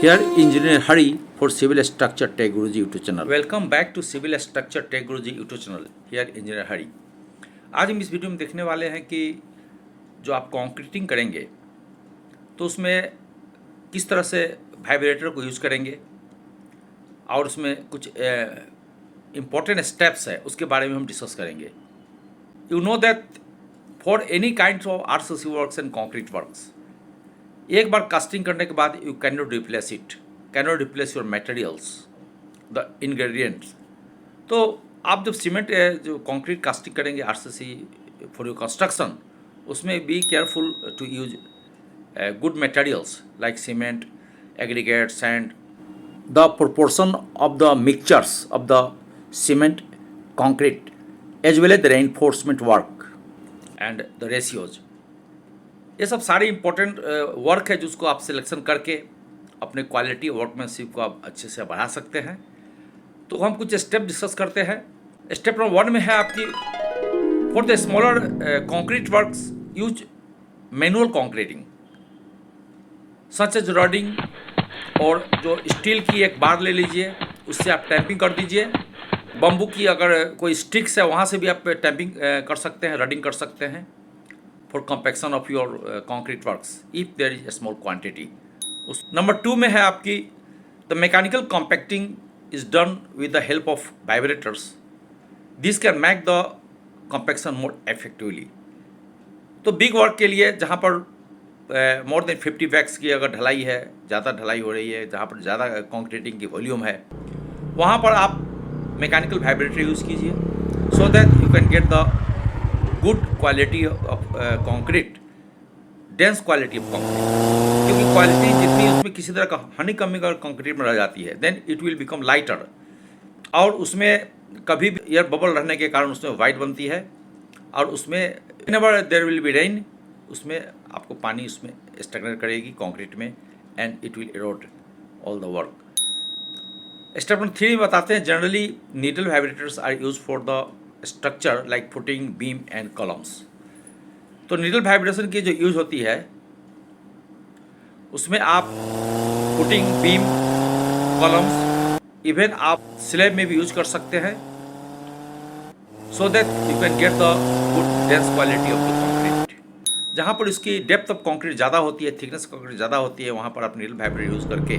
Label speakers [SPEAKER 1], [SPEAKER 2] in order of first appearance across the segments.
[SPEAKER 1] Here Engineer Hari for Civil Structure Tech Guruji YouTube channel. Welcome back to Civil Structure Tech Guruji YouTube channel. Here Engineer Hari. आज हम इस video में देखने वाले हैं कि जो आप कंक्रीटिंग करेंगे तो उसमें किस तरह से वाइब्रेटर को यूज़ करेंगे और उसमें कुछ इम्पोर्टेंट स्टेप्स है उसके बारे में हम डिस्कस करेंगे. You know that for any kind of RCC works and concrete works, एक बार कास्टिंग करने के बाद you can not replace it, can not replace your materials, the ingredients. तो आप जब सीमेंट जो कंक्रीट कास्टिंग करेंगे आरसीसी फॉर योर कंस्ट्रक्शन, उसमें be careful to use good materials like cement, aggregate, sand. The proportion of the mixtures of the cement, concrete as well as the reinforcement work and the ratios, ये सब सारे important work है जिसको आप selection करके अपने quality workmanship को आप अच्छे से बढ़ा सकते हैं. तो हम कुछ स्टेप डिस्कस करते हैं. स्टेप नंबर 1 में है आपकी for the smaller concrete works use manual concreting such as rodding, और जो स्टील की एक बार ले लीजिए, उससे आप टैंपिंग कर दीजिए. बम्बू की अगर कोई स्टिक्स है वहाँ से भी आप टैंपिंग कर सकते हैं, रडिंग कर सकते हैं for compaction of your concrete works if there is a small quantity. उस नंबर 2 में है आपकी the mechanical compacting is done with the help of vibrators. This can make the compaction more effectively. तो बिग वर्क के लिए जहाँ पर more than 50 bags की अगर ढलाई है, ज़्यादा ढलाई हो रही है, जहाँ पर ज़्यादा कंक्रीटिंग की वॉल्यूम है, वहाँ पर आप मैकेनिकल वाइब्रेटर यूज़ कीजिए सो that you can get the good quality of concrete, dense quality of concrete. क्योंकि क्वालिटी जितनी उसमें किसी तरह का हनी कमी अगर कंक्रीट में रह जाती है then it will become lighter, और उसमें कभी भी एयर बबल रहने के कारण उसमें वाइट बनती है, और उसमें whenever there will be rain, उसमें आपको पानी उसमें स्टैग्नेट करेगी कंक्रीट में and it will erode all the work. Step number 3 बताते हैं generally needle vibrators are use for the structure like footing, beam and columns. तो नीडल वाइब्रेशन की जो यूज होती है उसमें आप फुटिंग, बीम, कॉलम्स, इवन आप स्लैब में भी यूज कर सकते हैं so that you can get the good dense quality of the concrete. जहाँ पर इसकी डेप्थ ऑफ कंक्रीट ज़्यादा होती है, थिकनेस कंक्रीट ज़्यादा होती है, वहाँ पर आप नीडल वाइब्रेटर यूज़ करके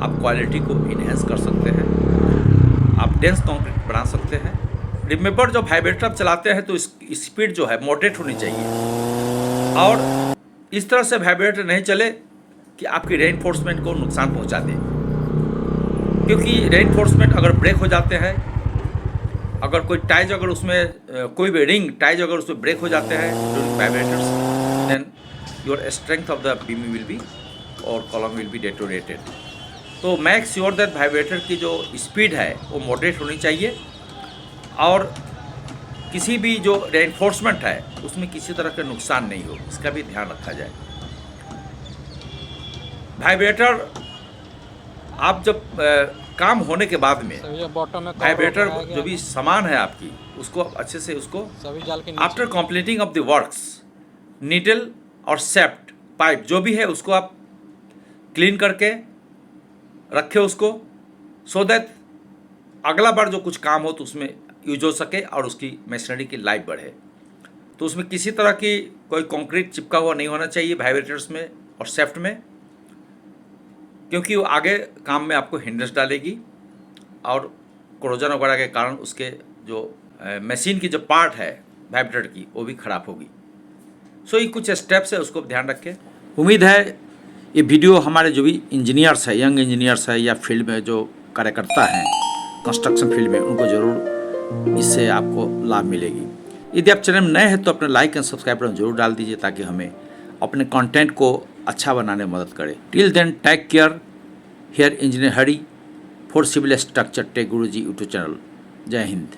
[SPEAKER 1] आप क्वालिटी को इन्हेंस कर सकते हैं, आप डेंस कंक्रीट बना सकते हैं. रिमेंबर जब वाइब्रेटर आप चलाते हैं तो स्पीड जो है मॉडरेट होनी चाहिए, और इस तरह से वाइब्रेटर नहीं चले कि आपकी रेनफोर्समेंट को नुकसान पहुंचा दे. क्योंकि रेनफोर्समेंट अगर ब्रेक हो जाते हैं, अगर कोई टाइज अगर उसमें कोई भी रिंग टाइज अगर उसमें ब्रेक हो जाते हैं during vibrators, then your strength of the beam will be और कॉलम विल बी डेटोरेटेड. तो मेक श्योर दैट वाइब्रेटर की जो स्पीड है वो मॉडरेट होनी चाहिए, और किसी भी जो रेनफोर्समेंट है उसमें किसी तरह का नुकसान नहीं हो, इसका भी ध्यान रखा जाए. वाइब्रेटर आप जब काम होने के बाद में वाइब्रेटर जो भी सामान है आपकी उसको अच्छे से उसको after completing of the works, needle और सेफ्ट पाइप जो भी है उसको आप क्लीन करके रखें उसको, सो दैट अगला बार जो कुछ काम हो तो उसमें यूज हो सके और उसकी मशीनरी की लाइफ बढ़े. तो उसमें किसी तरह की कोई कंक्रीट चिपका हुआ नहीं होना चाहिए वाइब्रेटर्स में और सेफ्ट में, क्योंकि वो आगे काम में आपको हिंड्रेंस डालेगी और कोरोजन वगैरह के कारण उसके जो मशीन की जो पार्ट है वाइब्रेटर की वो भी ख़राब होगी. सो ये कुछ स्टेप्स है, उसको ध्यान रखें. उम्मीद है ये वीडियो हमारे जो भी इंजीनियर्स है, यंग इंजीनियर्स है या फील्ड में जो कार्यकर्ता हैं कंस्ट्रक्शन फील्ड में, उनको ज़रूर इससे आपको लाभ मिलेगी. यदि आप चैनल में नए हैं तो अपने लाइक एंड सब्सक्राइब बटन जरूर डाल दीजिए ताकि हमें अपने कंटेंट को अच्छा बनाने में मदद करे. Till then take care. Here engineer Hari for civil structure tech Guruji YouTube channel. जय हिंद.